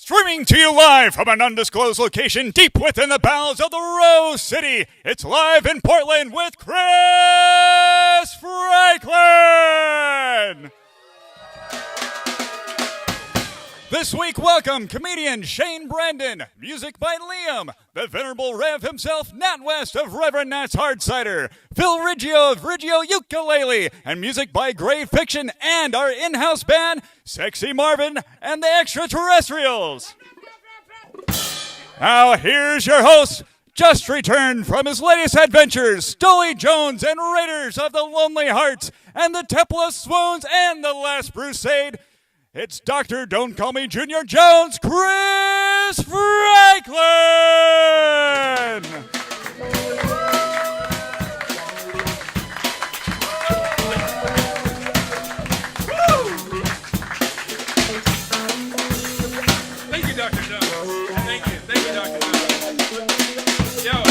Streaming to you live from an undisclosed location deep within the bowels of the Rose City, it's Live in Portland with Chris Franklin! This week, welcome comedian Shane Brandon, music by Liam, the venerable Rev himself, Nat West of Reverend Nat's Hard Cider, Phil Riggio of Riggio Ukulele, and music by Grave Fiction and our in-house band, Sexy Marvin and the Extraterrestrials. Now here's your host, just returned from his latest adventures, Stoley Jones and Raiders of the Lonely Hearts, and the Temple of Swoons and the Last Crusade. It's Dr. Don't Call Me Junior Jones, Chris Franklin! Thank you, Dr. Jones. Thank you, Dr. Jones. Yo,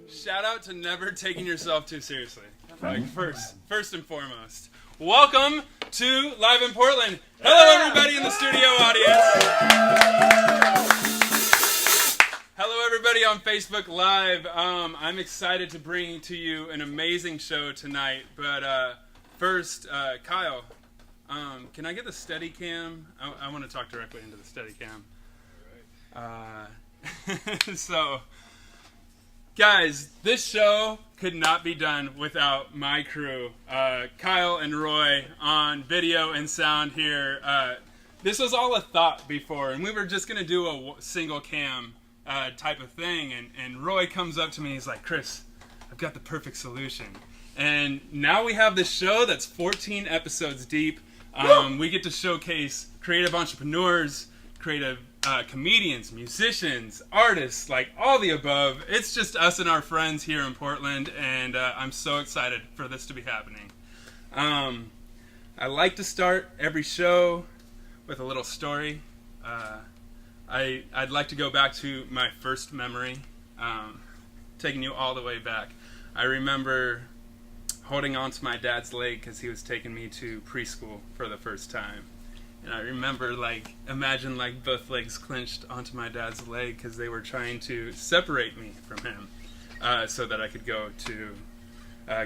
shout out to never taking yourself too seriously. Like first and foremost. Welcome to Live in Portland. Hello, everybody in the studio audience. Hello, everybody on Facebook Live. I'm excited to bring to you an amazing show tonight. But first, Kyle, can I get the steady cam? I want to talk directly into the steady cam. So, guys, this show could not be done without my crew, Kyle and Roy on video and sound here. This was all a thought before, and we were just going to do a single cam type of thing, and Roy comes up to me, he's like, Chris, I've got the perfect solution. And now we have this show that's 14 episodes deep. We get to showcase creative entrepreneurs, creative comedians, musicians, artists, like all the above. It's just us and our friends here in Portland, and I'm so excited for this to be happening. I like to start every show with a little story. I'd like to go back to my first memory, taking you all the way back. I remember holding on to my dad's leg because he was taking me to preschool for the first time. And I remember, imagine both legs clenched onto my dad's leg because they were trying to separate me from him so that I could go to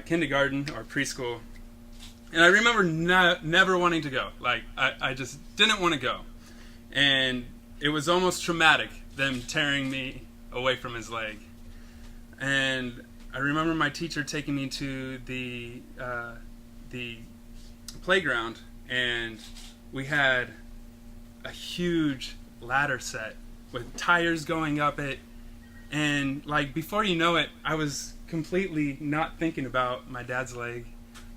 kindergarten or preschool. And I remember never wanting to go. I just didn't want to go. And it was almost traumatic, them tearing me away from his leg. And I remember my teacher taking me to the playground, and we had a huge ladder set with tires going up it, and before you know it, I was completely not thinking about my dad's leg.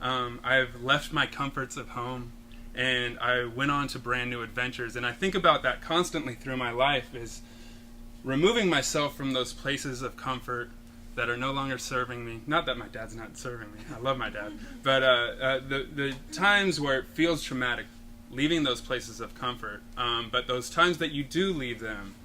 I've left my comforts of home, and I went on to brand new adventures, and I think about that constantly through my life, is removing myself from those places of comfort that are no longer serving me. Not that my dad's not serving me, I love my dad, but the times where it feels traumatic, leaving those places of comfort, but those times that you do leave them,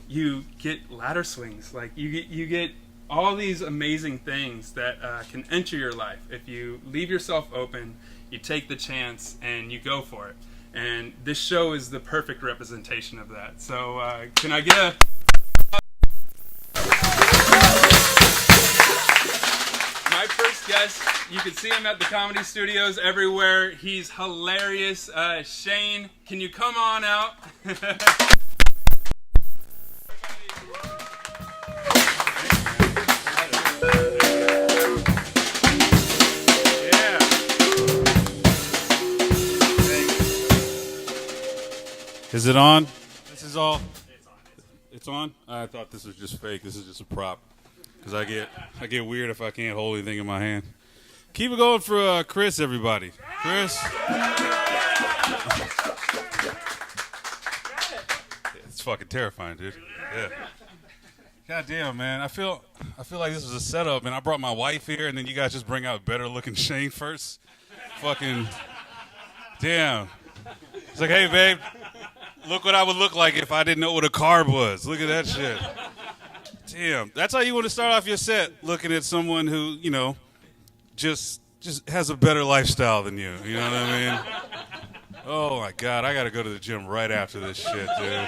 you get ladder swings. You get all these amazing things that can enter your life if you leave yourself open, you take the chance, and you go for it. And this show is the perfect representation of that. So can I get a... My first guest, you can see him at the comedy studios everywhere. He's hilarious. Shane, can you come on out? Yeah. Is it on? This is all? It's on? I thought this was just fake. This is just a prop. Because I get weird if I can't hold anything in my hand. Keep it going for Chris, everybody. Chris. It's fucking terrifying, dude. Yeah. God damn, man. I feel like this was a setup, and I brought my wife here, and then you guys just bring out better looking Shane first. Fucking damn. It's like, hey, babe, look what I would look like if I didn't know what a carb was. Look at that shit. Damn, that's how you want to start off your set, looking at someone who, just has a better lifestyle than you. You know what I mean? Oh my God, I gotta go to the gym right after this shit, dude.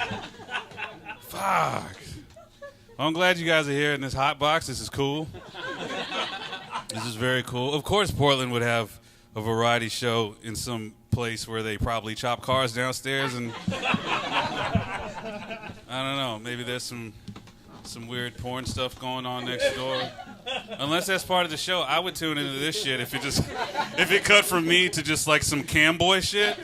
Fuck. I'm glad you guys are here in this hot box. This is cool. This is very cool. Of course, Portland would have a variety show in some place where they probably chop cars downstairs, and I don't know. Maybe there's some weird porn stuff going on next door. Unless that's part of the show, I would tune into this shit if it cut from me to just like some camboy shit.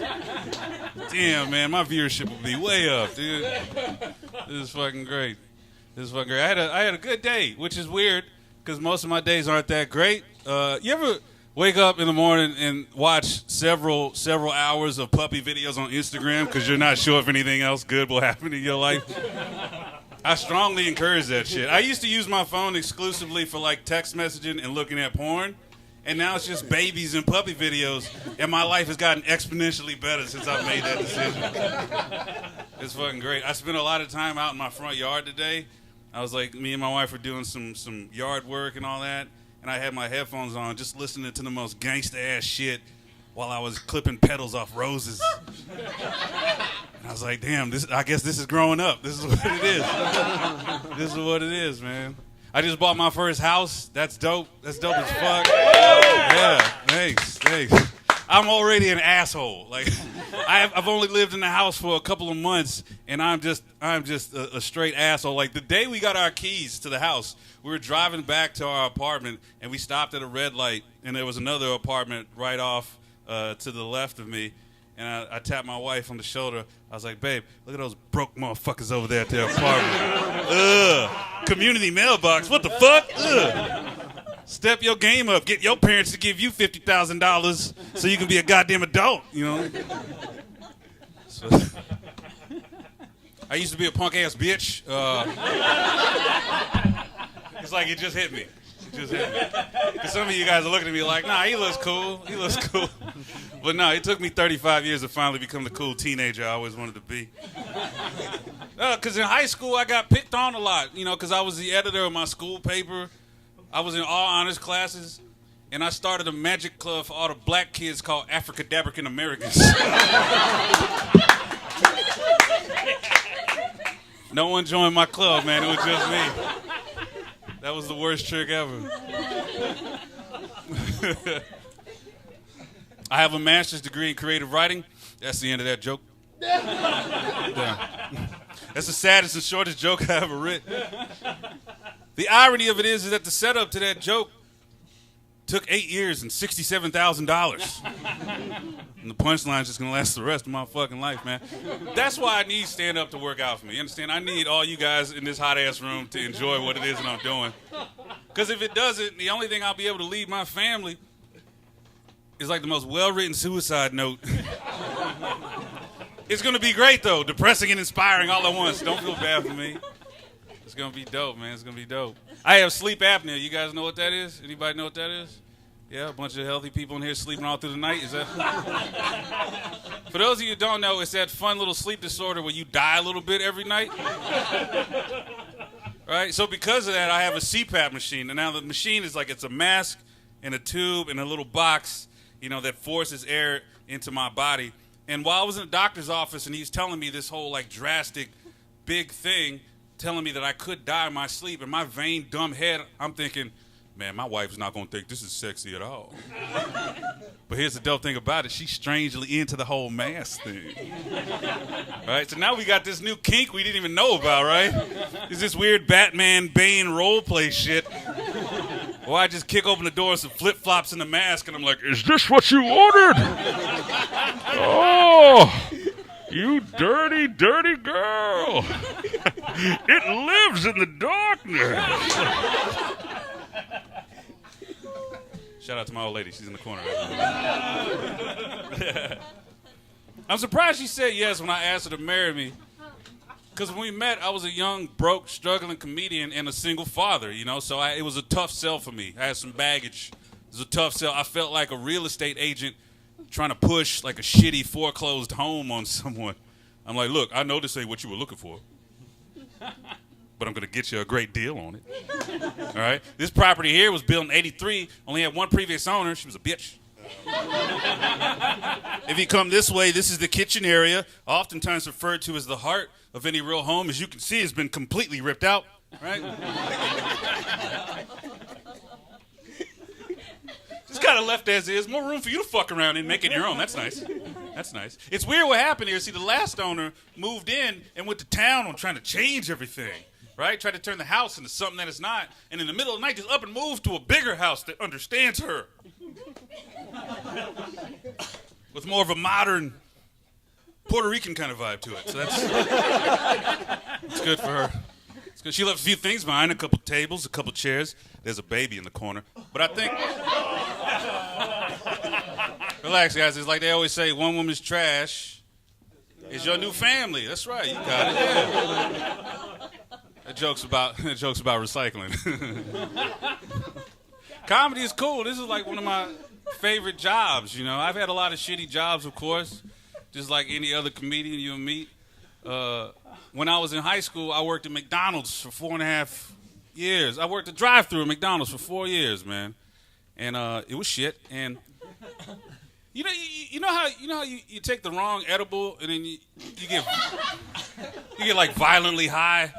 Damn, man, my viewership would be way up, dude. This is fucking great. I had a good day, which is weird because most of my days aren't that great. You ever wake up in the morning and watch several hours of puppy videos on Instagram because you're not sure if anything else good will happen in your life? I strongly encourage that shit. I used to use my phone exclusively for like text messaging and looking at porn, and now it's just babies and puppy videos, and my life has gotten exponentially better since I've made that decision. It's fucking great. I spent a lot of time out in my front yard today. I was like, me and my wife were doing some yard work and all that, and I had my headphones on just listening to the most gangsta ass shit while I was clipping petals off roses. And I was like, damn, I guess this is growing up. This is what it is. This is what it is, man. I just bought my first house. That's dope. That's dope as fuck. Yeah, thanks. I'm already an asshole. Like, I've only lived in the house for a couple of months, and I'm just a straight asshole. Like, the day we got our keys to the house, we were driving back to our apartment, and we stopped at a red light, and there was another apartment right off to the left of me. And I tapped my wife on the shoulder. I was like, babe, look at those broke motherfuckers over there at their apartment. Ugh. Community mailbox. What the fuck? Ugh. Step your game up. Get your parents to give you $50,000 so you can be a goddamn adult, you know? So, I used to be a punk-ass bitch. It's like it just hit me. Because some of you guys are looking at me like, nah, he looks cool. But no, it took me 35 years to finally become the cool teenager I always wanted to be. Because in high school, I got picked on a lot, you know, because I was the editor of my school paper. I was in all honors classes, and I started a magic club for all the black kids called African Americans. No one joined my club, man. It was just me. That was the worst trick ever. I have a master's degree in creative writing. That's the end of that joke. That's the saddest and shortest joke I ever written. The irony of it is that the setup to that joke took 8 years and $67,000. And the punchline's just going to last the rest of my fucking life, man. That's why I need stand-up to work out for me. You understand? I need all you guys in this hot-ass room to enjoy what it is that I'm doing. Because if it doesn't, the only thing I'll be able to leave my family is like the most well-written suicide note. It's going to be great, though. Depressing and inspiring all at once. Don't feel bad for me. It's going to be dope, man. It's going to be dope. I have sleep apnea. You guys know what that is? Anybody know what that is? Yeah, a bunch of healthy people in here sleeping all through the night. Is that? For those of you who don't know, it's that fun little sleep disorder where you die a little bit every night. Right? So because of that, I have a CPAP machine. And now the machine is like, it's a mask and a tube and a little box, you know, that forces air into my body. And while I was in the doctor's office and he's telling me this whole like drastic big thing, telling me that I could die in my sleep, in my vain, dumb head, I'm thinking, man, my wife's not going to think this is sexy at all. But here's the dope thing about it. She's strangely into the whole mask thing. Right? So now we got this new kink we didn't even know about, right? It's this weird Batman Bane role play shit. Or I just kick open the door with some flip-flops in the mask, and I'm like, is this what you ordered? Oh, you dirty, dirty girl. It lives in the darkness. Shout out to my old lady. She's in the corner right now. I'm surprised she said yes when I asked her to marry me. Because when we met, I was a young, broke, struggling comedian and a single father, you know? So it was a tough sell for me. I had some baggage. It was a tough sell. I felt like a real estate agent trying to push like a shitty foreclosed home on someone. I'm like, look, I know this ain't what you were looking for, but I'm going to get you a great deal on it. All right? This property here was built in 83, only had one previous owner. She was a bitch. If you come this way, this is the kitchen area, oftentimes referred to as the heart of any real home. As you can see, it's been completely ripped out, right? Just kind of left as is. More room for you to fuck around and make it your own. That's nice. That's nice. It's weird what happened here. See, the last owner moved in and went to town on trying to change everything, right? Tried to turn the house into something that it's not. And in the middle of the night, just up and moved to a bigger house that understands her. With more of a modern Puerto Rican kind of vibe to it. So that's good for her. It's good. She left a few things behind, a couple tables, a couple chairs. There's a baby in the corner. But I think... Relax, guys. It's like they always say, one woman's trash is your new family. That's right. You got it. Yeah. That joke's about recycling. Comedy is cool. This is like one of my favorite jobs, you know. I've had a lot of shitty jobs, of course, just like any other comedian you'll meet. When I was in high school, I worked at McDonald's for 4.5 years. I worked a drive-thru at McDonald's for 4 years, man, and it was shit. And you know how you take the wrong edible and then you get like violently high,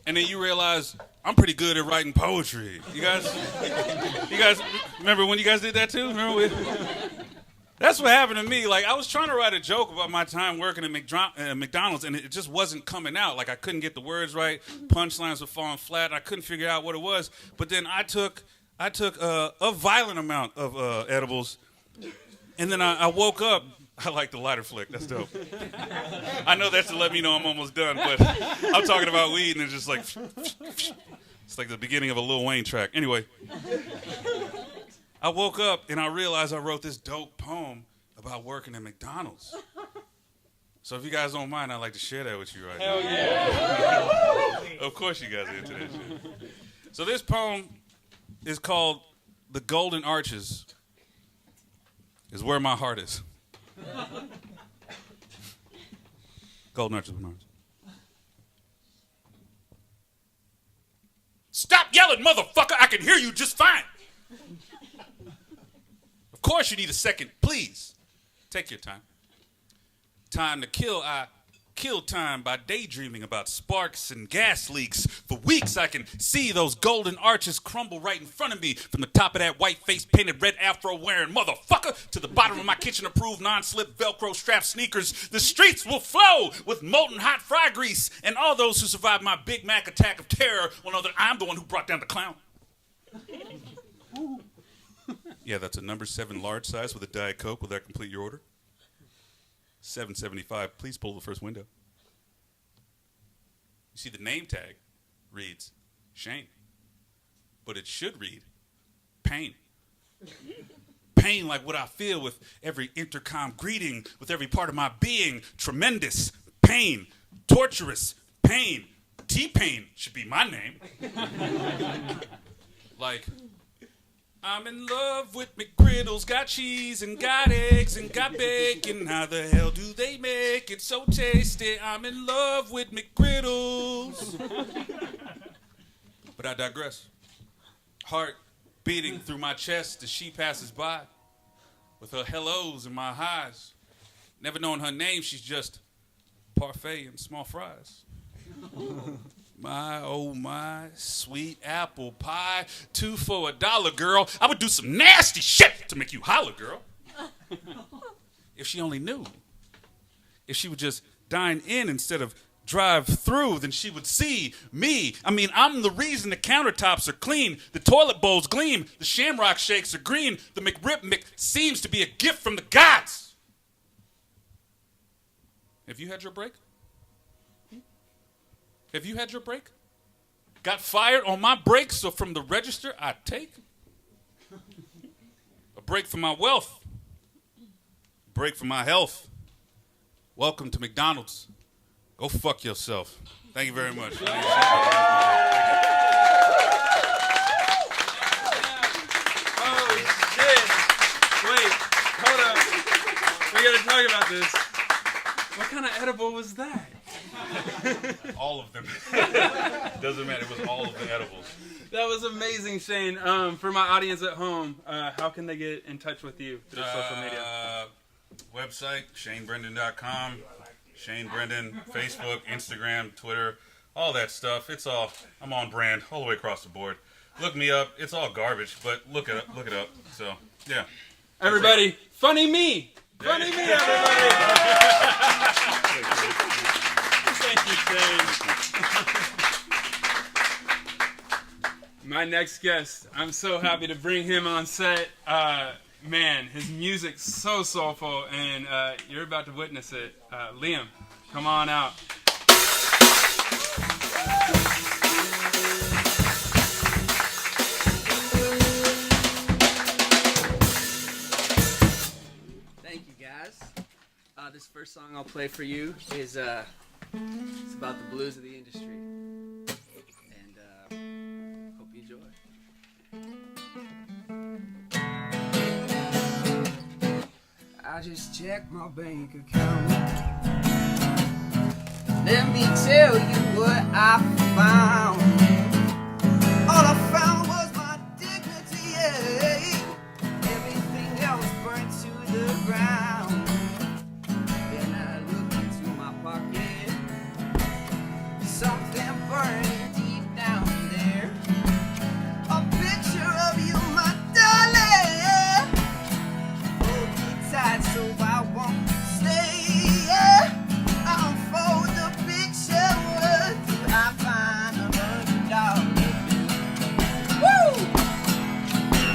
and then you realize I'm pretty good at writing poetry. You guys remember when you guys did that too? That's what happened to me. Like, I was trying to write a joke about my time working at McDonald's, and it just wasn't coming out. Like, I couldn't get the words right. Punchlines were falling flat. I couldn't figure out what it was. But then I took a violent amount of edibles, and then I woke up. I like the lighter flick. That's dope. I know that's to let me know I'm almost done, but I'm talking about weed, and it's just like... It's like the beginning of a Lil Wayne track. Anyway, I woke up and I realized I wrote this dope poem about working at McDonald's. So if you guys don't mind, I'd like to share that with you right now. Hell yeah. Of course you guys are into that shit. So this poem is called The Golden Arches is Where My Heart Is. Golden Arches, Bernards. Stop yelling, motherfucker! I can hear you just fine. Of course you need a second. Please, take your time. Time to kill. I kill time by daydreaming about sparks and gas leaks. For weeks I can see those golden arches crumble right in front of me, from the top of that white face painted red afro wearing motherfucker to the bottom of my kitchen approved non-slip Velcro strap sneakers. The streets will flow with molten hot fry grease, and all those who survived my Big Mac attack of terror will know that I'm the one who brought down the clown. Yeah, that's a number 7 large size with a Diet Coke. Will that complete your order? $7.75. Please pull the first window. You see, the name tag reads Shane, but it should read pain. Pain like what I feel with every intercom greeting, with every part of my being. Tremendous pain, torturous pain. T-Pain should be my name. Like, I'm in love with McGriddles, got cheese and got eggs and got bacon. How the hell do they make it so tasty? I'm in love with McGriddles. But I digress. Heart beating through my chest as she passes by, with her hellos and my highs. Never knowing her name, she's just parfait and small fries. My, oh my, sweet apple pie, 2 for $1, girl. I would do some nasty shit to make you holler, girl. If she only knew. If she would just dine in instead of drive through, then she would see me. I mean, I'm the reason the countertops are clean, the toilet bowls gleam, the shamrock shakes are green, the McRib seems to be a gift from the gods. Have you had your break? Have you had your break? Got fired on my break, so from the register I take a break for my wealth, a break for my health. Welcome to McDonald's. Go fuck yourself. Thank you very much. Oh, shit. Wait, hold up. We gotta talk about this. What kind of edible was that? All of them. Doesn't matter. It was all of the edibles. That was amazing, Shane. For my audience at home, how can they get in touch with you through social media? Website, ShaneBrendan.com. Shane Brendan, Facebook, Instagram, Twitter, all that stuff. It's all, I'm on brand all the way across the board. Look me up. It's all garbage, but look it up. So, yeah. Everybody, funny me. Funny me, everybody. Thank you, Shane. My next guest, I'm so happy to bring him on set. Man, his music's so soulful, and you're about to witness it. Liam, come on out. Thank you, guys. This first song I'll play for you is it's about the blues of the industry, and hope you enjoy. I just checked my bank account. Let me tell you what I found. All I found was my dignity, yeah. Everything else burned to the ground. Then I looked into my pocket. Something burning deep down there. A picture of you, my darling. Hold me tight so I won't stay. Yeah. I unfold the picture. What do I find? $100 bill. Woo!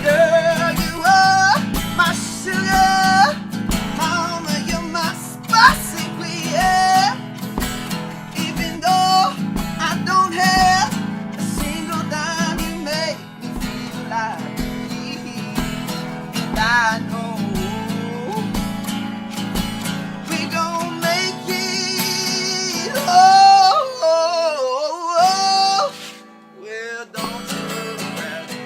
Girl, you are my sugar. Mama, you're my spicy queen. Yeah. Even though I don't have a single dime, you make me feel like me. And I know we gon' make it. Oh, well, don't you worry about it.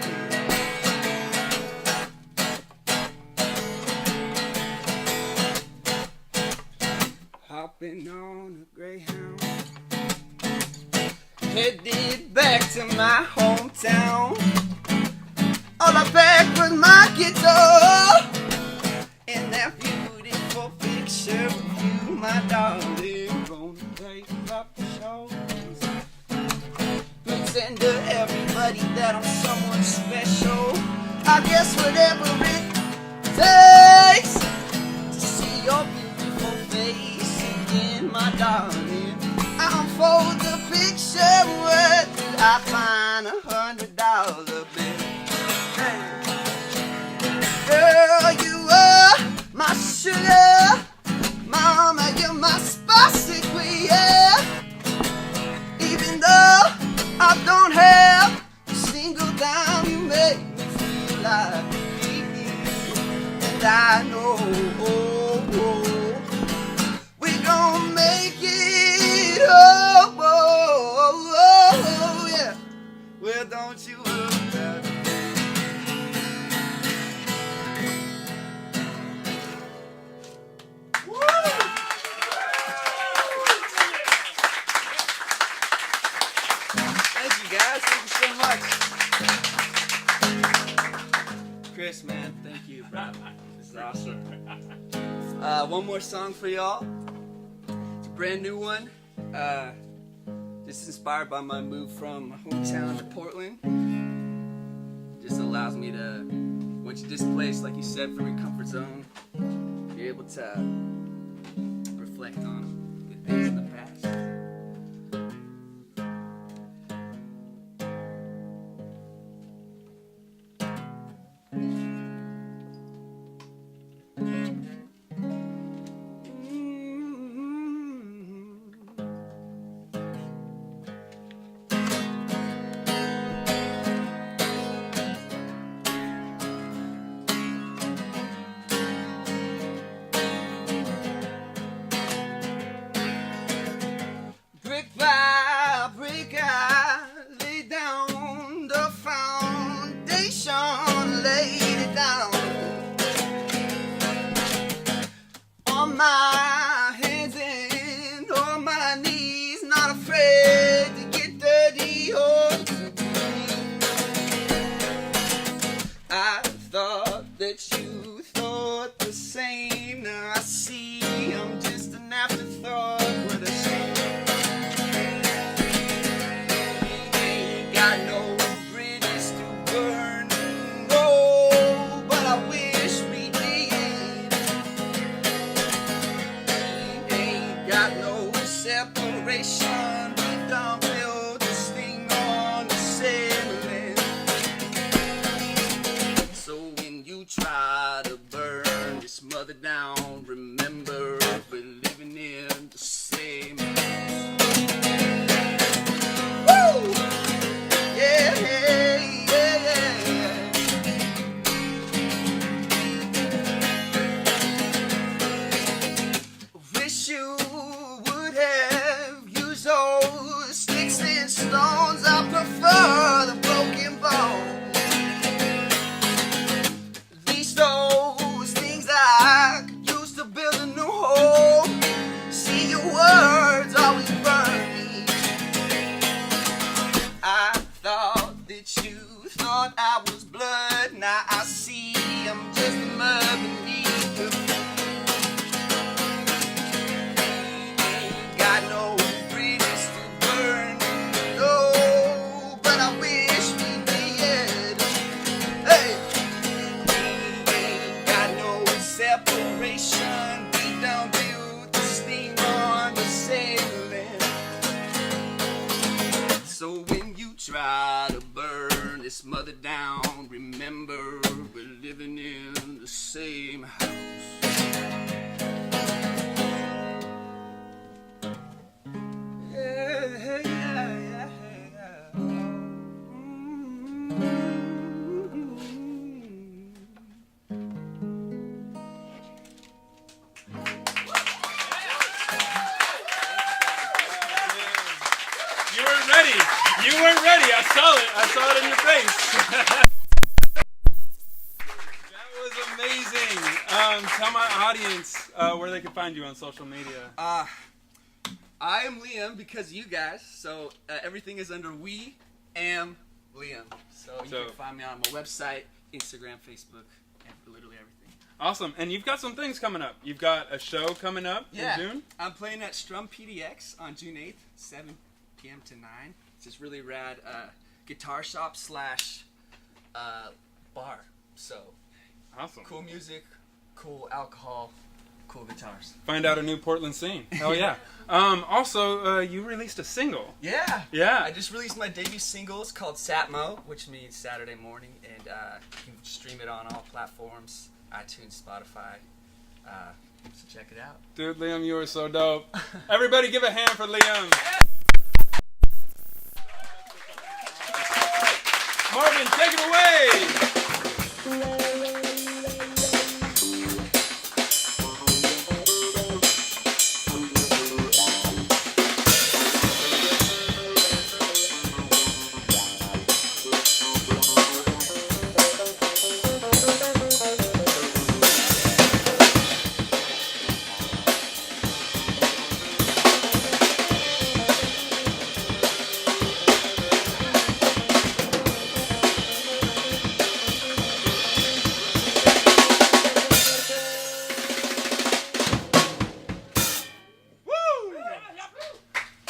Hopping on a Greyhound, headed back to my hometown. All I packed was my guitar and that beautiful picture of you, my darling. Gonna take off the shows, pretend to everybody that I'm someone special. I guess whatever it takes to see your beautiful face again, my darling. I unfold the picture. Where did I find $100 bill? Hey. Girl, you are my sugar. Mama, you're my spicy queen, yeah. Even though I don't have a single dime, you make me feel like me. And I know we gon' make it. Oh, yeah. Well, don't you worry about it. Thank you, guys. Thank you so much. Chris, man, thank you, bro. This is awesome. One more song for y'all. It's a brand new one. Just inspired by my move from my hometown to Portland. Just allows me to, once you're displaced, like you said, from your comfort zone, you're able to reflect on good things in the past. Brick by brick, I lay down the foundation, laid it down. On my hands and on my knees, same. Now I see I'm just an afterthought. What a shame. Ain't got no bridges to burn. Oh, but I wish we did. Ain't got no separation. We don't build this thing on the sailing. So when you try to burn this mother down, remember we're living in the same house. Woo! Yeah, yeah, yeah, yeah. Wish you would have used those sticks and stones. I prefer the broken bone. These those things I could use to build a new home. See, your words always burn me. I thought that you thought I was blood. Now I see I'm just a mud beneath the ain't got no bridges to burn. No, but I wish we did. Hey, ain't got no separation. We don't build this thing on the sailing. So when you try to burn this mother down, remember we're living in the same house. Yeah, yeah, yeah, You weren't ready. You weren't ready. I saw it. I saw it in your face. That was amazing. Tell my audience where they can find you on social media. I am Liam because of you guys. So everything is under We Am Liam. So you can find me on my website, Instagram, Facebook, and literally everything. Awesome. And you've got some things coming up. You've got a show coming up in June. I'm playing at Strum PDX on June 8th, 7 p.m. to 9. It's this really rad guitar shop / bar. So Awesome. cool music, cool alcohol, cool guitars. Find out a new Portland scene. Hell yeah. Also, you released a single. Yeah. Yeah. I just released my debut single. It's called Satmo, which means Saturday morning, and you can stream it on all platforms, iTunes, Spotify. So check it out. Dude, Liam, you are so dope. Everybody give a hand for Liam. Marvin, take it away.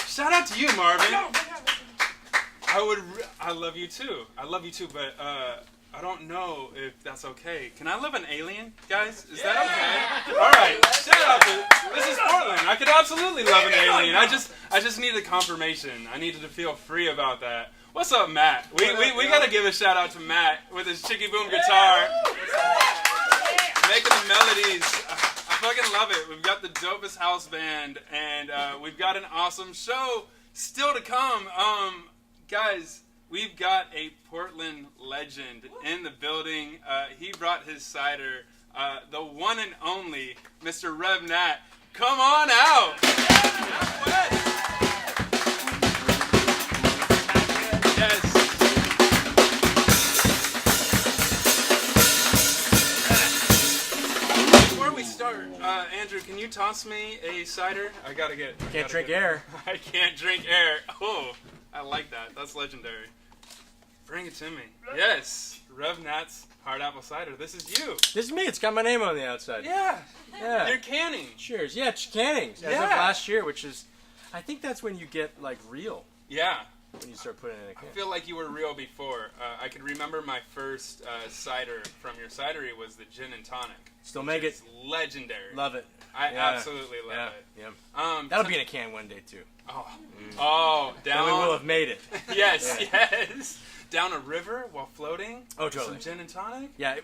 Shout out to you, Marvin. I love you too. I love you too, but I don't know if that's okay. Can I love an alien, guys? Is that okay? All right. Shout out to this is Portland. I could absolutely love an alien. I just needed confirmation. I needed to feel free about that. What's up, Matt? We gotta give a shout out to Matt with his chicky boom guitar, making the melodies. I fucking love it. We've got the dopest house band, and we've got an awesome show still to come. Guys, we've got a Portland legend in the building. He brought his cider, the one and only Mr. Rev Nat. Come on out! Yes. Before we start, Andrew, can you toss me a cider? I can't drink air. I can't drink air. Oh, I like that. That's legendary. Bring it to me. Yes. Rev Nat's Hard Apple Cider. This is you. This is me. It's got my name on the outside. Yeah. Yeah. You're canning. Cheers. Yeah, canning. As of Yeah. last year, which is, I think that's when you get like real, Yeah. when you start putting it in a I can. feel like you were real before. I could remember my first cider from your cidery was the gin and tonic. Still make it. It's legendary. Love it. I Yeah. absolutely love Yeah. it. Yeah. That'll be in a can one day too. Oh, Then we will have made it. Yes, yes. Down a river while floating. Oh, with totally. Some gin and tonic. Yeah,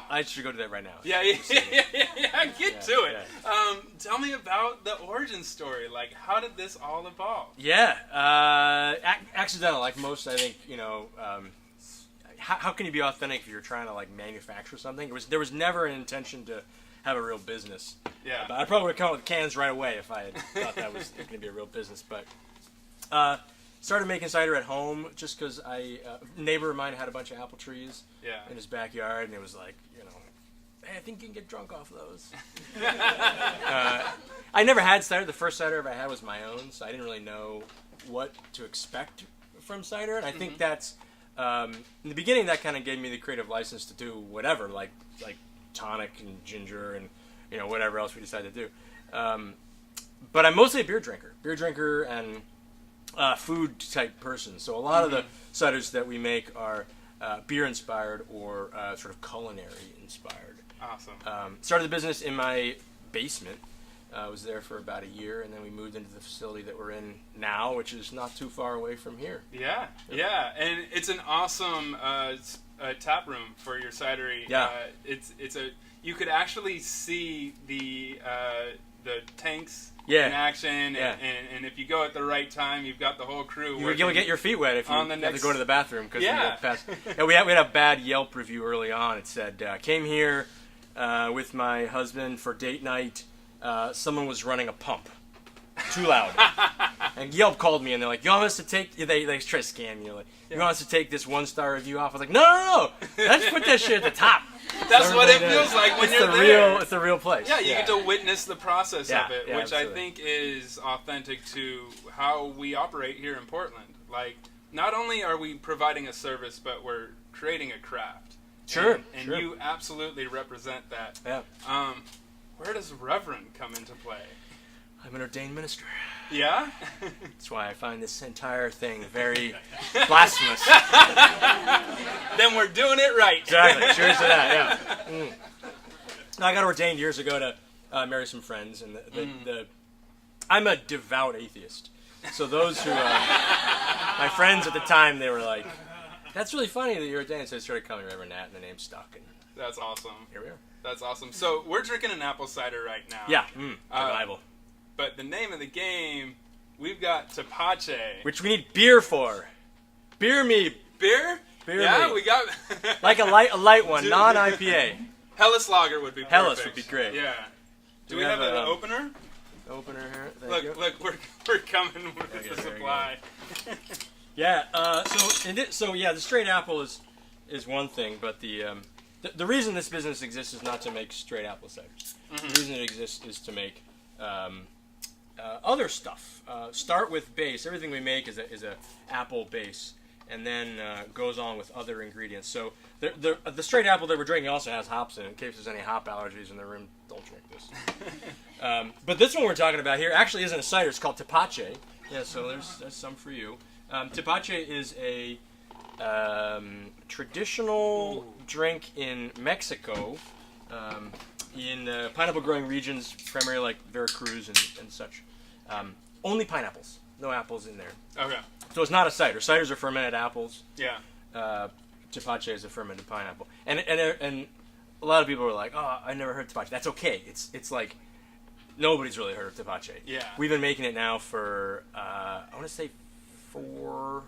I should go do that right now. Yeah. Get to it. Yeah. Tell me about the origin story. Like, how did this all evolve? Yeah, accidental. Like most, I think, how can you be authentic if you're trying to like manufacture something? There was never an intention to have a real business. Yeah. But I probably would come up with cans right away if I had thought that was going to be a real business. But started making cider at home just because a neighbor of mine had a bunch of apple trees in his backyard, and it was like, hey, I think you can get drunk off those. I never had cider. The first cider I ever had was my own, so I didn't really know what to expect from cider. And I think that's, in the beginning, that kind of gave me the creative license to do whatever, like tonic and ginger and whatever else we decided to do. But I'm mostly a beer drinker and food type person. So a lot of the ciders that we make are beer inspired or sort of culinary inspired. Awesome. Started the business in my basement. I was there for about a year, and then we moved into the facility that we're in now, which is not too far away from here. Yeah, and it's an awesome tap room for your cidery. Yeah. You could actually see the tanks Yeah. in action, Yeah. and if you go at the right time, you've got the whole crew. You'll get your feet wet if you on the have to next- go to the bathroom. Cause Yeah. we had a bad Yelp review early on. It said, came here with my husband for date night. Someone was running a pump. Too loud. And Yelp called me and they're like, you want us to take, they try to scam you. Like, you want us to take this 1-star review off? I was like, no. Let's put that shit at the top. That's So what it everybody feels like when it's you're the there. It's the real place. Yeah, you get to witness the process Yeah, of it, yeah, which I absolutely. think is authentic to how we operate here in Portland. Like, not only are we providing a service, but we're creating a craft. Sure, And sure. you absolutely represent that. Yeah. Where does Reverend come into play? I'm an ordained minister. Yeah? That's why I find this entire thing very blasphemous. Then we're doing it right. Exactly. Cheers to that. Yeah. No, I got ordained years ago to marry some friends, and I'm a devout atheist. So those who, my friends at the time, they were like, "That's really funny that you're ordained." So they started calling me Reverend Nat, and the name stuck, and That's awesome. here we are. That's awesome. So we're drinking an apple cider right now. Yeah. The Bible. But the name of the game, we've got Tepache. Which we need beer for. Beer me, Beer? Beer Yeah, me. we got... like a light one, Dude. non-IPA. Hellas Lager would be perfect. Hellas would be great. Yeah. Do we we have have an a, opener? Opener here. Thank you. Look, we're coming with Okay, the there you supply. Yeah. So the straight apple is one thing, but the reason this business exists is not to make straight apple ciders. The reason it exists is to make other stuff. Start with base. Everything we make is a apple base, and then goes on with other ingredients. So the straight apple that we're drinking also has hops in it. In case there's any hop allergies in the room, don't drink this. But this one we're talking about here actually isn't a cider. It's called Tepache. Yeah, so there's some for you. Tepache is a traditional drink in Mexico, in pineapple growing regions, primarily like Veracruz and such. Only pineapples, no apples in there. Okay. So it's not a cider. Ciders are fermented apples. Yeah. Tepache is a fermented pineapple, and a lot of people are like, "Oh, I never heard of Tepache." That's okay. It's like nobody's really heard of Tepache. Yeah. We've been making it now for I want to say 4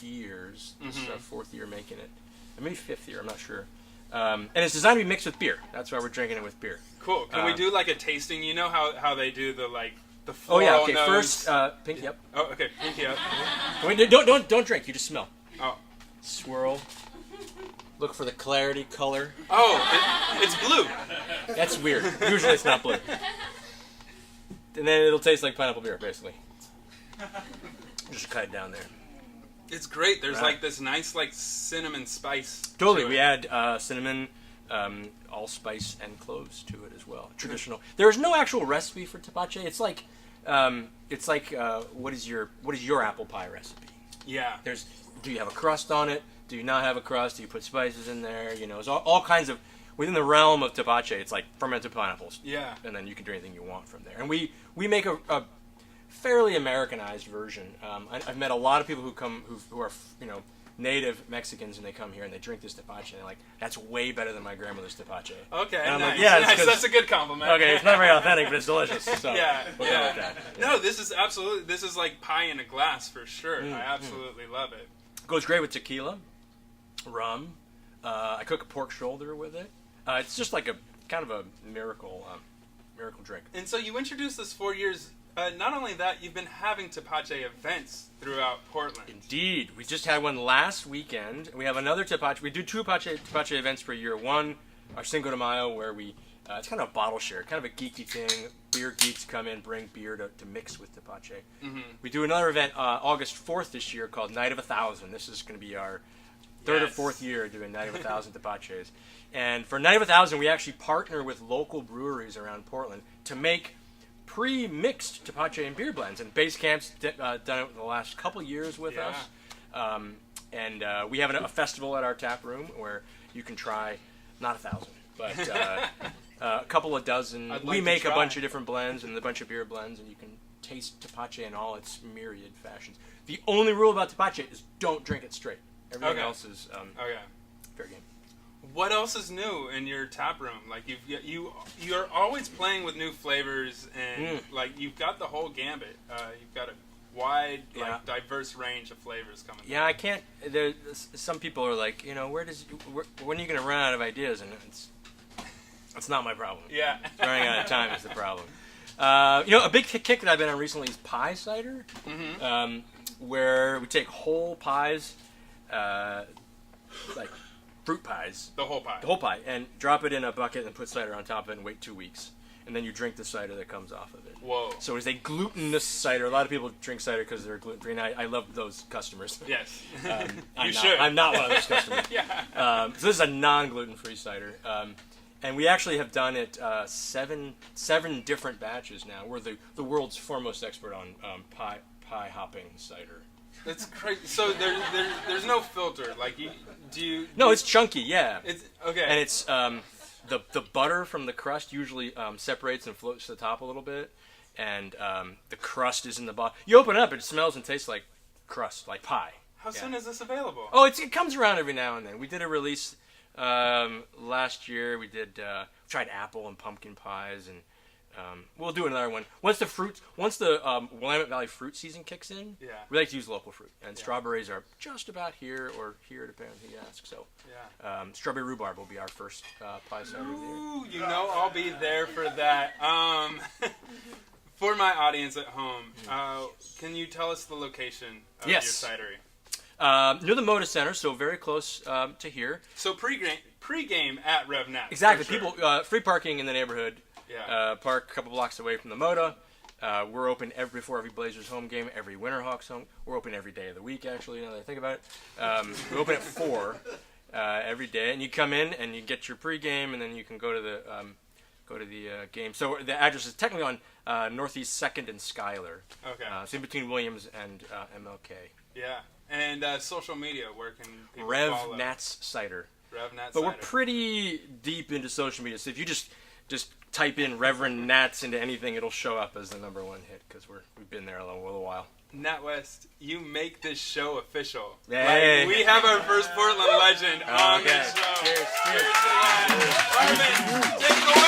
years. This is our 4th year making it, or maybe 5th year. I'm not sure. And it's designed to be mixed with beer. That's why we're drinking it with beer. Cool. Can we do like a tasting? You know how they do the Oh floral yeah. Okay. nose? First, pinky up. Oh, okay. Pinky up. Wait, don't drink. You just smell. Oh. Swirl. Look for the clarity, color. Oh, it's blue. That's weird. Usually it's not blue. And then it'll taste like pineapple beer, basically. Just cut it down there. It's great. There's Right. like this nice like cinnamon spice. Totally, to we it. add cinnamon, allspice, and cloves to it as well. Traditional. There is no actual recipe for tepache. It's like what is your apple pie recipe? Yeah. Do you have a crust on it? Do you not have a crust? Do you put spices in there? You know, it's all kinds of within the realm of tepache. It's like fermented pineapples. Yeah. And then you can do anything you want from there. And we make a fairly Americanized version. I've met a lot of people who are native Mexicans, and they come here and they drink this tepache, and they're like, "That's way better than my grandmother's tepache." Okay, And I'm nice. like, yeah, it's nice. 'cause- That's a good compliment. Okay, it's not very authentic, but it's delicious. So Yeah, we'll go yeah. with that. No, this is like pie in a glass for sure. I absolutely love it. Goes great with tequila, rum. I cook a pork shoulder with it. It's just like a kind of a miracle drink. And so you introduced this 4 years. Not only that, you've been having tepache events throughout Portland. Indeed, we just had one last weekend. We have another tepache. We do two tepache events per year. One, our Cinco de Mayo, where we it's kind of a bottle share, kind of a geeky thing. Beer geeks come in, bring beer to mix with tepache. Mm-hmm. We do another event August 4th this year called Night of 1,000. This is going to be our third or fourth year doing Night of 1,000 tepaches. And for Night of 1,000, we actually partner with local breweries around Portland to make pre-mixed tepache and beer blends. And Base Camp's done it the last couple years with us. And we have a festival at our tap room where you can try, not 1,000, but a couple of dozen. I'd We like to make a try. bunch of different blends and a bunch of beer blends, and you can taste tepache in all its myriad fashions. The only rule about tepache is don't drink it straight. Everything Okay. else is Okay. fair game. What else is new in your tap room? Like you're always playing with new flavors, and like you've got the whole gambit. You've got a wide, like diverse range of flavors coming. Yeah, I can't. Some people are like, when are you going to run out of ideas? And it's not my problem. Yeah. Running out of time is the problem. A big kick that I've been on recently is pie cider, where we take whole pies, like fruit pies, The whole pie. and drop it in a bucket and put cider on top of it and wait 2 weeks. And then you drink the cider that comes off of it. Whoa. So it's a glutinous cider. A lot of people drink cider because they're gluten-free, and I love those customers. Yes. I'm not one of those customers. Yeah. So this is a non-gluten-free cider. And we actually have done it seven different batches now. We're the world's foremost expert on pie hopping cider. That's crazy. So there's no filter. Like No, it's chunky, yeah. It's okay. And it's the butter from the crust usually separates and floats to the top a little bit, and the crust is in the bottom. You open it up, it smells and tastes like crust, like pie. How soon is this available? Oh, it comes around every now and then. We did a release last year. We tried apple and pumpkin pies, and we'll do another one once the Willamette Valley fruit season kicks in. Yeah. We like to use local fruit, and strawberries are just about here or here, depending on who you ask. So, strawberry rhubarb will be our first pie cider of the year. Ooh, I'll be there for that. For my audience at home, can you tell us the location of your cidery? Near the Moda Center, so very close to here. So pregame at Rev Nats. Exactly. for sure. People free parking in the neighborhood. Yeah. Park a couple blocks away from the Moda. We're open before every Blazers home game, every Winterhawks home. We're open every day of the week, actually, now that I think about it. We open at 4 every day, and you come in and you get your pregame, and then you can go to the game. So the address is technically on Northeast 2nd and Schuyler. Okay. So in between Williams and MLK. Yeah. And social media, where can people Rev follow? Nats Cider. Rev Nats But Cider. we're pretty deep into social media, so if you just type in Reverend Nats into anything, it'll show up as the #1 hit, because we've been there a little while. Nat West, you make this show official. Hey. Like, we have our first Portland legend on this show. Cheers. Seriously, man. Armin, take it away.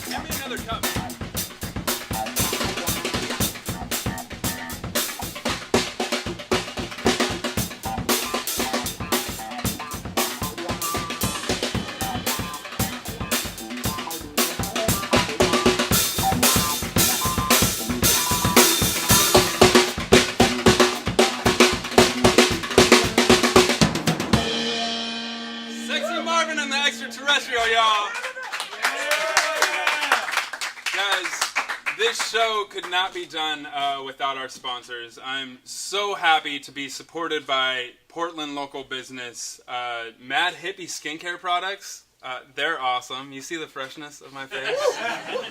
Give me another cup. show could not be done without our sponsors. I'm so happy to be supported by Portland local business, Mad Hippie Skincare Products. They're awesome. You see the freshness of my face?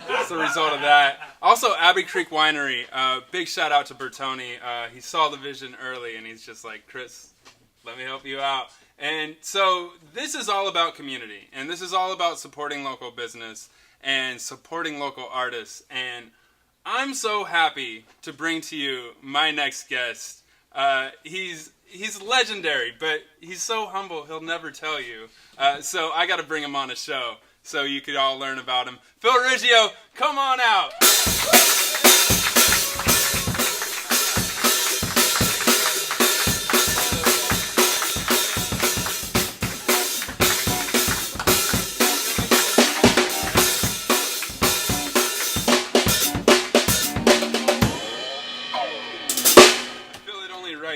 That's the result of that. Also, Abbey Creek Winery. Big shout out to Bertoni. He saw the vision early, and he's just like, Chris, let me help you out. And so this is all about community, and this is all about supporting local business and supporting local artists. And I'm so happy to bring to you my next guest. He's legendary, but he's so humble he'll never tell you. So I got to bring him on a show so you could all learn about him. Phil Riggio, come on out.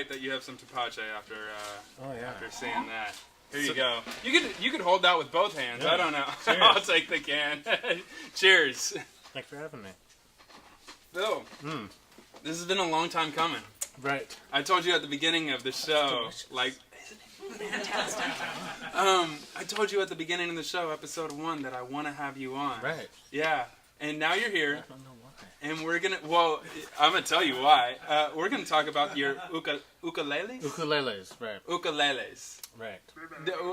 That you have some tapache after seeing that. Here you go. You could hold that with both hands. Yeah. I don't know. I'll take the can. Cheers. Thanks for having me. Phil, this has been a long time coming. Right. I told you at the beginning of the show, like, Fantastic. I told you at the beginning of the show, episode 1, that I want to have you on. Right. Yeah. And now you're here. I don't know why. And we're gonna. Well, I'm gonna tell you why. We're gonna talk about your ukuleles. Ukuleles, right. Ukuleles. Right.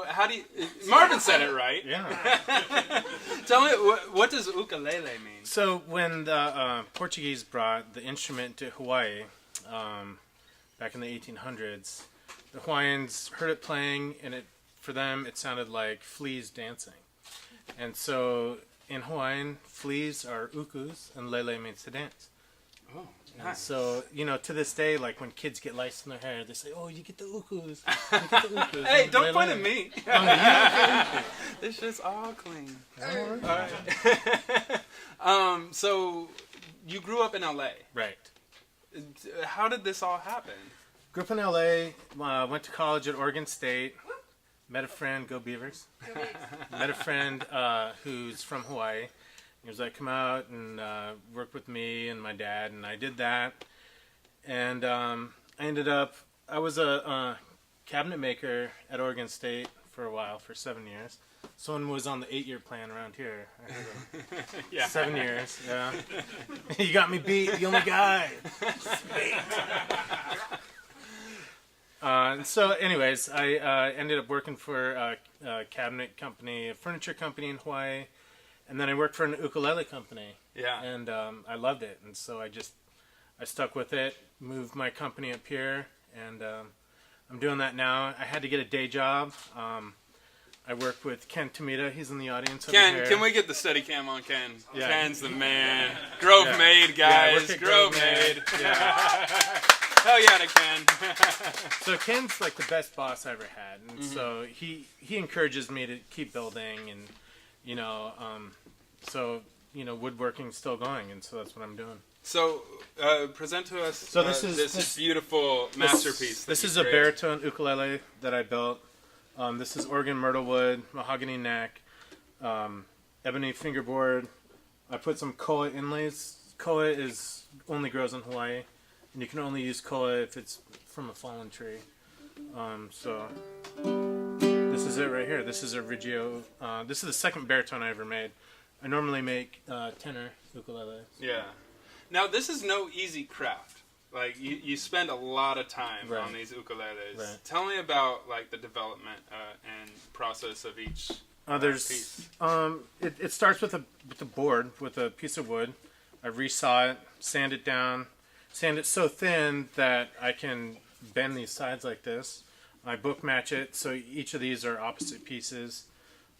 How do you? Marvin said it right. Yeah. Tell me, what does ukulele mean? So when the Portuguese brought the instrument to Hawaii back in the 1800s, the Hawaiians heard it playing, and for them it sounded like fleas dancing. And so in Hawaiian, fleas are ukus, and lele means to dance. Oh, and nice. so, to this day, like when kids get lice in their hair, they say, "Oh, you get the ukus." You get the ukus. Hey, don't lele. point at me. Oh, yeah. This shit's all clean. All right. So you grew up in LA. Right. How did this all happen? Grew up in LA, went to college at Oregon State, met a friend, go Beavers. Met a friend who's from Hawaii. He was like, come out and work with me and my dad, and I did that. And I was a cabinet maker at Oregon State for a while, for 7 years. Someone was on the 8-year plan around here. I heard him. Yeah. 7 years, yeah. You got me beat, the only guy. So anyways, I ended up working for a cabinet company, a furniture company in Hawaii, and then I worked for an ukulele company. Yeah. And I loved it, and so I stuck with it, moved my company up here, and I'm doing that now. I had to get a day job. I work with Ken Tomita. He's in the audience over here. Can we get the steady cam on Ken? Yeah. Ken's the man. Grove Made, guys. Yeah, Grove Made. Yeah. Hell yeah to Ken. So Ken's like the best boss I ever had, and so he encourages me to keep building, and woodworking's still going, and so that's what I'm doing. So present to us this beautiful masterpiece. This is a baritone ukulele that I built. This is Oregon myrtle wood, mahogany neck, ebony fingerboard. I put some koa inlays. Koa only grows in Hawaii, and you can only use koa if it's from a fallen tree. So this is it right here. This is a Riggio. This is the second baritone I ever made. I normally make tenor ukuleles. Yeah. Now this is no easy craft. Like you spend a lot of time on these ukuleles. Right. Tell me about like the development and process of each piece. It starts with a board, with a piece of wood. I resaw it, sand it down, sand it so thin that I can bend these sides like this. I book match it, so each of these are opposite pieces.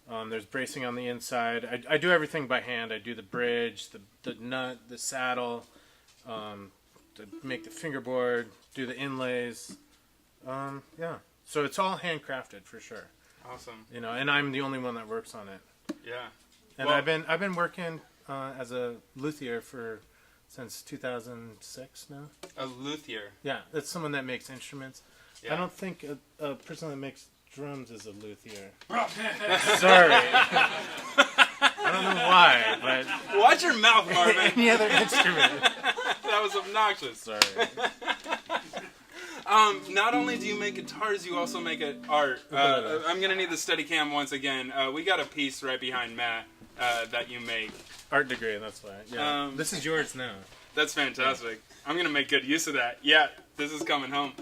There's bracing on the inside. I do everything by hand. I do the bridge, the nut, the saddle, to make the fingerboard, do the inlays. Yeah. So it's all handcrafted for sure. Awesome. And I'm the only one that works on it. Yeah. And I've been working as a luthier since 2006 now. A luthier. Yeah, that's someone that makes instruments. Yeah. I don't think a person that makes drums is a luthier. Sorry. I don't know why, but Watch your mouth, Marvin. any other instrument. That was obnoxious. Sorry. Not only do you make guitars, you also make art. I'm gonna need the Steadicam once again. We got a piece right behind Matt that you make. Art degree, that's why. Yeah. This is yours now. That's fantastic. I'm gonna make good use of that. Yeah, this is coming home.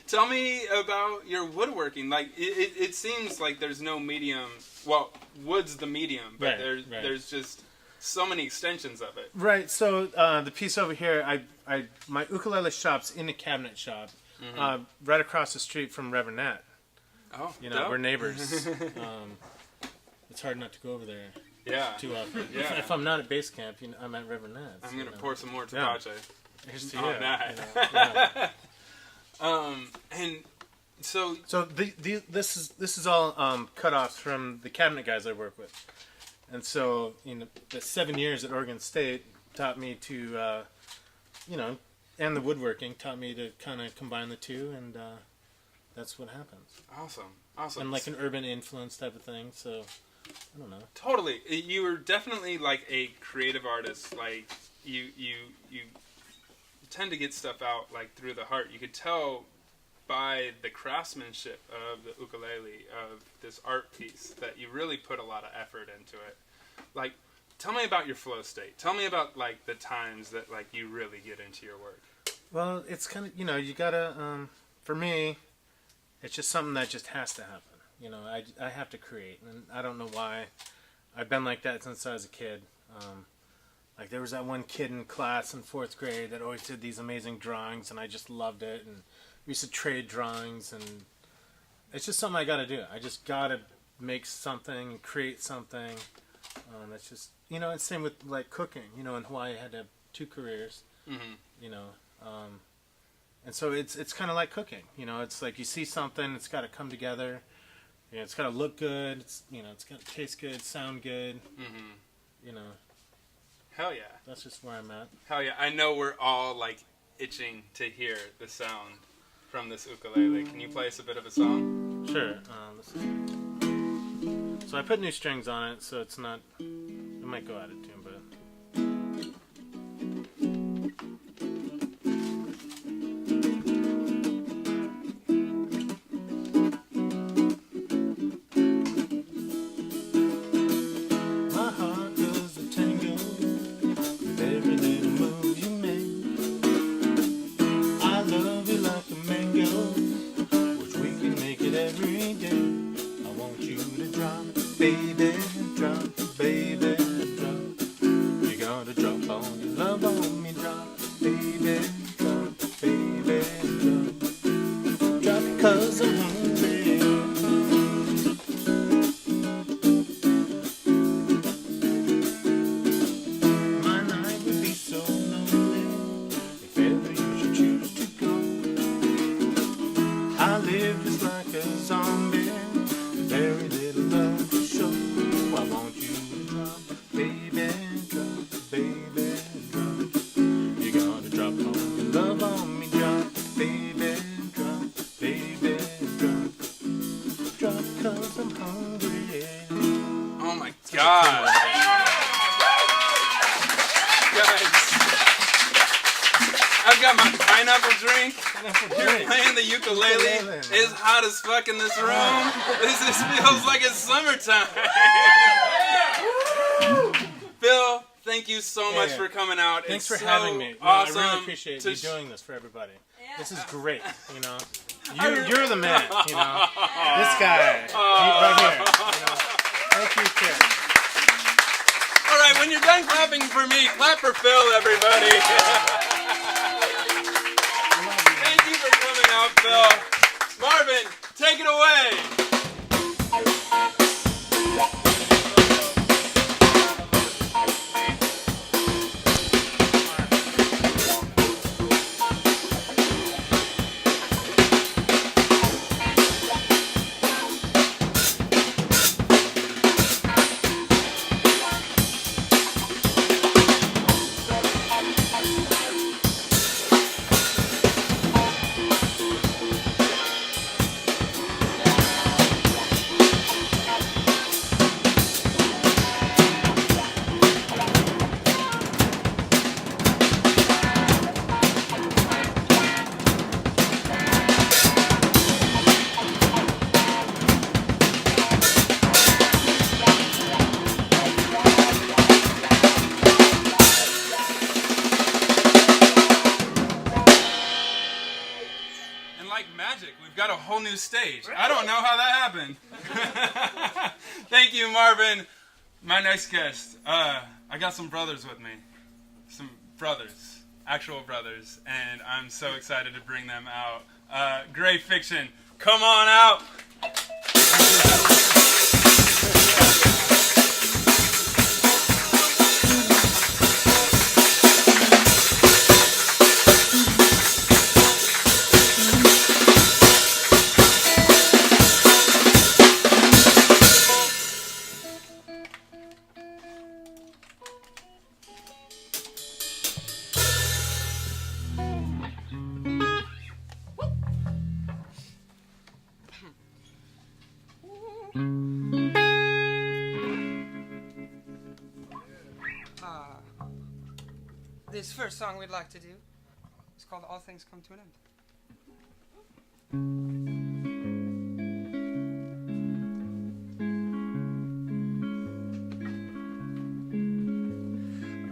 Tell me about your woodworking. Like, it seems like there's no medium. Well, wood's the medium, but there's just so many extensions of it. Right. So the piece over here, my ukulele shop's in a cabinet shop, right across the street from Reverend Nat. Oh, You know, we're neighbors. It's hard not to go over there Yeah. too often. Yeah. If I'm not at base camp, I'm at Reverend Nat's. I'm gonna pour some more tepache. Here's to on you. that. Yeah. And so So this is all cutoffs from the cabinet guys I work with, and so the 7 years at Oregon State taught me to, and the woodworking taught me to kind of combine the two, and that's what happens. awesome. And like an urban influence type of thing. So I don't know. Totally. You were definitely like a creative artist. Like you tend to get stuff out like through the heart. You could tell by the craftsmanship of the ukulele, of this art piece, that you really put a lot of effort into it. Like, tell me about your flow state. Tell me about like the times that like you really get into your work. Well, it's kind of, you gotta, for me, it's just something that just has to happen. I have to create, and I don't know why. I've been like that since I was a kid. Like, there was that one kid in class in 4th grade that always did these amazing drawings, and I just loved it, and we used to trade drawings, and it's just something I gotta do. I just gotta make something and create something. It's just, it's same with, like, cooking. In Hawaii I had to have 2 careers, and so it's kind of like cooking. It's like you see something, it's got to come together. It's got to look good. It's got to taste good, sound good. Hell yeah. That's just where I'm at. Hell yeah. I know we're all like itching to hear the sound from this ukulele. Can you play us a bit of a song? Sure. Let's see. So I put new strings on it, so it's not. It might go out of tune, but. It's hot as fuck in this room. This feels like it's summertime. Phil, thank you so much for coming out. Thanks it's for having me. Awesome. I really appreciate you doing this for everybody. This is great. You're the man. This guy right here. Thank you, Karen. All right, when you're done clapping for me, clap for Phil, everybody. Thank you for coming out, Phil. Marvin, take it away. like magic. We've got a whole new stage. I don't know how that happened. Thank you, Marvin. My next guest. I got some brothers with me. Some brothers. Actual brothers. And I'm so excited to bring them out. Gray Fiction. Come on out. This first song we'd like to do is called All Things Come to an End.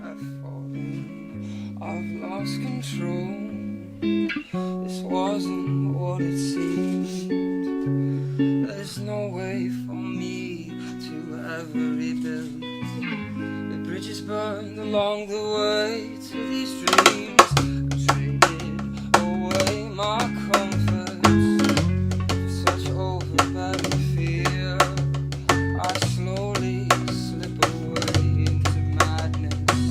I've fallen, I've lost control. This wasn't what it seemed. There's no way for me to ever rebuild. The bridges burned along the way to these dreams. I traded away my comforts for such overbearing fear. I slowly slip away into madness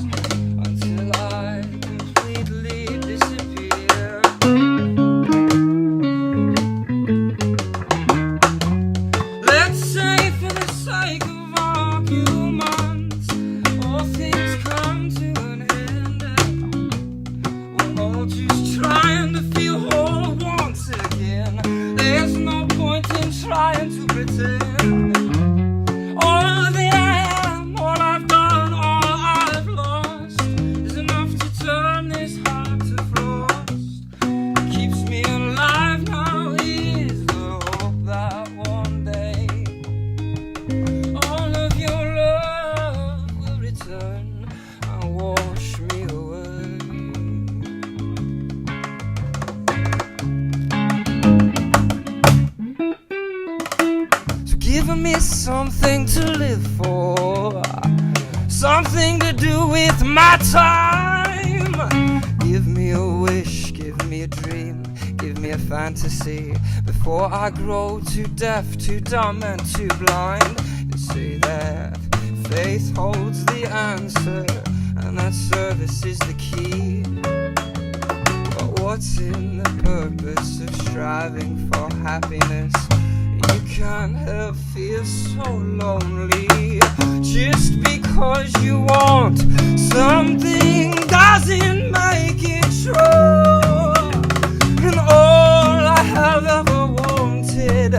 until I completely disappear. Let's say for the sake of argument, all things come to an end. We're all just trying to feel whole once again. There's no point in trying to pretend. All that I am, all I've done, all I've lost is enough to turn this heart to frost. Keeps me alive now is the hope that one day all of your love will return and wash me away. So give me something to live for, something to do with my time. Give me a wish, give me a dream, give me a fantasy before I grow too deaf, too dumb and too blind. You say that faith holds the answer and that service is the key. But what's in the purpose of striving for happiness? You can't help feel so lonely. Just because you want something doesn't make it true. And all I have ever wanted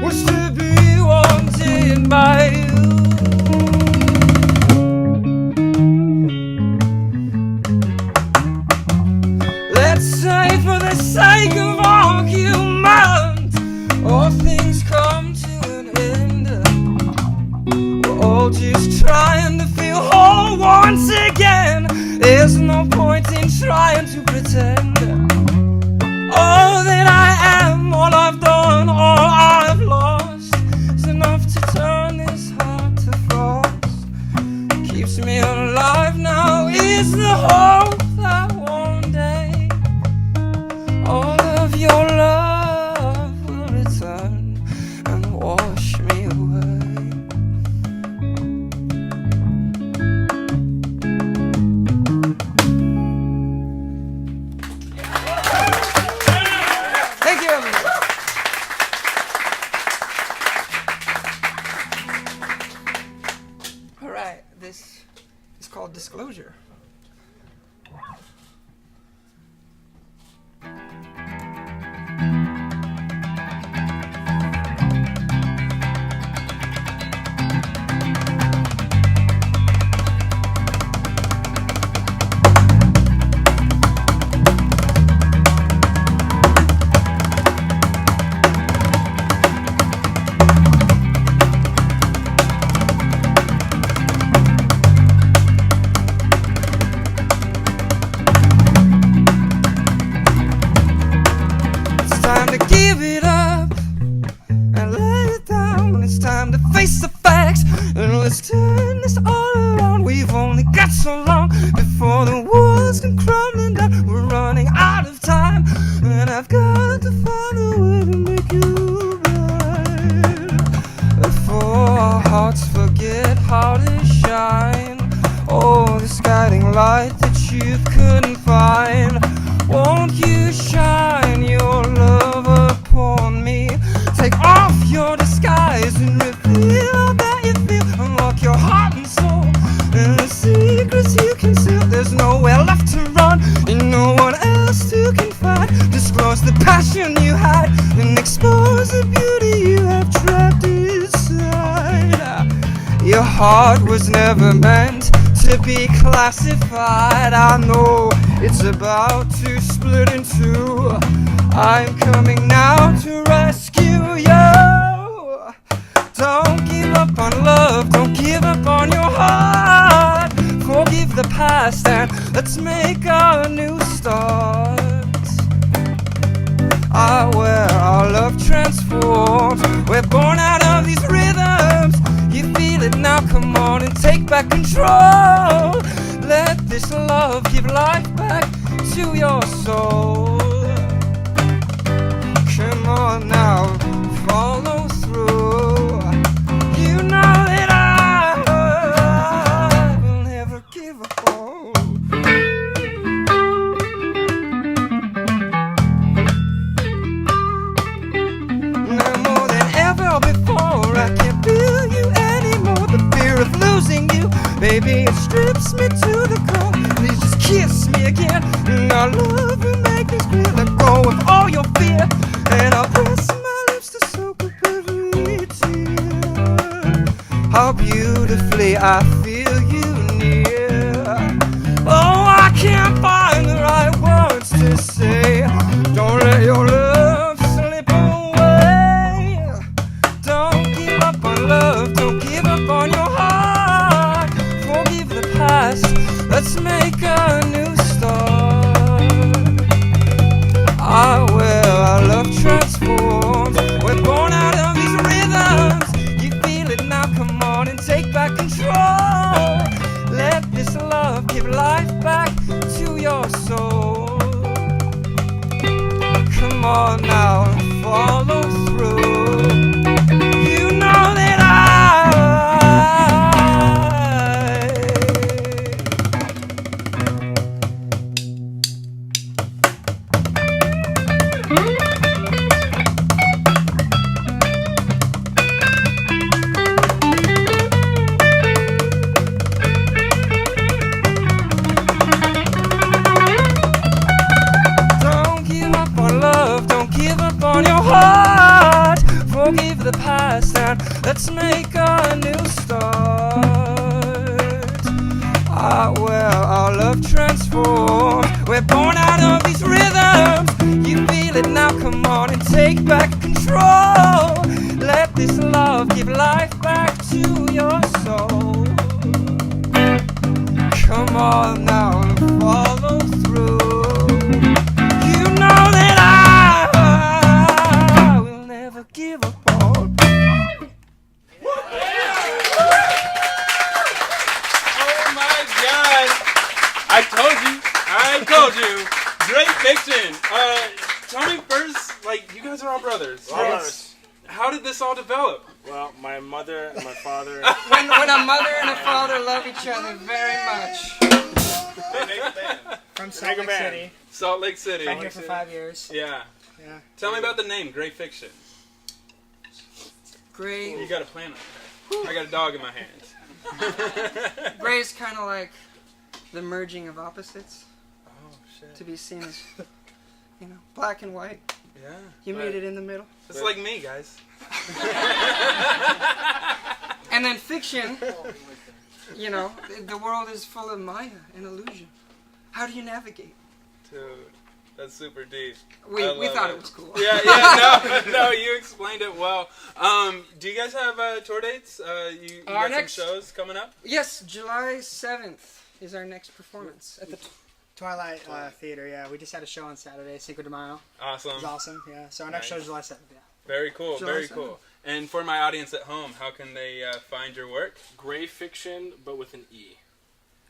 was to be wanted by you. Let's say for the sake of argument, all things come to an end. We're all just trying to feel whole once again. There's no point in trying to pretend. All that I am, all I've done, all I've lost is enough to turn this heart to frost. Keeps me alive now is the hope that one day all of your love will return and wash me away. trying to find a way to make you right. Before our hearts forget how to shine. Oh, this guiding light that you couldn't find. Won't you shine your love upon me? Take off your disguise and reveal that you feel. Unlock your heart and soul and the secrets you conceal. There's nowhere left to run and no one else to confide. Disclose the passion you hide and expose the beauty you have trapped inside. Your heart was never meant to be classified. I know it's about to split in two. I'm coming now to rescue you. Don't give up on love, don't give up on your heart. Forgive the past and let's make a new start. Where our love transforms. We're born out of these rhythms. You feel it now, come on and take back control. Let this love give life back to your soul. Come on now, follow through. You know that I will never give up on. No more than ever before, I can't feel you anymore. The fear of losing you, baby, it strips me to the core. Please just kiss me again, and our love will make this clear. Let go of all your fear, and I'll press my lips to soak up every tear. How beautifully I feel you near. Oh, I can't find the right words to say. Don't let your love slip away. Don't give up on love, don't give up on your heart. Forgive the past, let's make a new start. Well, our love transforms. We're born out of these rhythms. You feel it now, come on and take back control. Let this love give life back to your soul. Come on now and follow through. You know that forgive the past and let's make a new start. Well, our love transforms. We're born out of these rhythms. You feel it now, come on and take back control. Let this love give life back to your soul. Come on now and follow through. You know that I will never give up on. Oh my God! I told you. Great fiction. Tell me first, like, you guys are all brothers. All brothers. How did this all develop? Well, my mother and my father. When a mother and a father love each other very much. From Salt Lake City. Salt Lake City. Been here for 5 years. Yeah. Yeah. Tell me about the name, Great Fiction. Gray. You got a plan on that. I got a dog in my hands. Gray's kind of like the merging of opposites. Oh, shit. To be seen as, black and white. Yeah. You meet it in the middle. It's like me, guys. And then fiction, the world is full of Maya and illusion. How do you navigate? Dude, that's super deep. We thought it was cool. No, you explained it well. Do you guys have tour dates? You got some shows coming up? Yes, July 7th is our next performance at the Twilight Theater. Yeah, we just had a show on Saturday, Cinco de Mayo. Awesome. It was awesome. Yeah. So our next show is July 7th. Yeah. Very cool. July Very 7th. cool. And for my audience at home, how can they find your work? Gray Fiction, but with an E.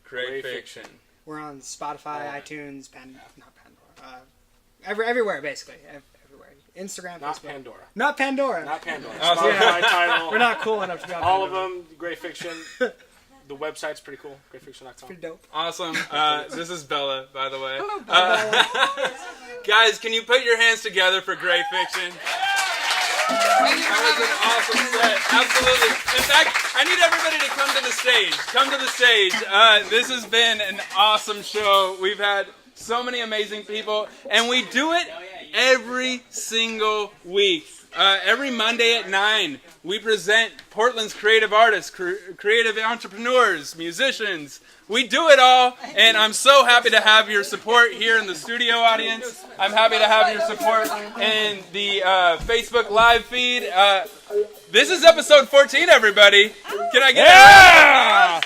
Great Fiction. We're on Spotify, iTunes, not Pandora. Everywhere basically. Everywhere. Instagram, Not Facebook. Pandora. Not Pandora. Not Pandora. Oh, yeah. Spotify title. We're not cool enough to be on All of Pandora. them, great fiction. The website's pretty cool. Greatfiction.com. Pretty dope. Awesome. This is Bella, by the way. Guys, can you put your hands together for Great Fiction? That was an awesome set. Absolutely. In fact, I need everybody to come to the stage. Come to the stage. This has been an awesome show. We've had so many amazing people, and we do it every single week. Every Monday at 9, we present Portland's creative artists, creative entrepreneurs, musicians. We do it all, and I'm so happy to have your support here in the studio audience. I'm happy to have your support in the Facebook live feed. This is episode 14, everybody. Can I get that?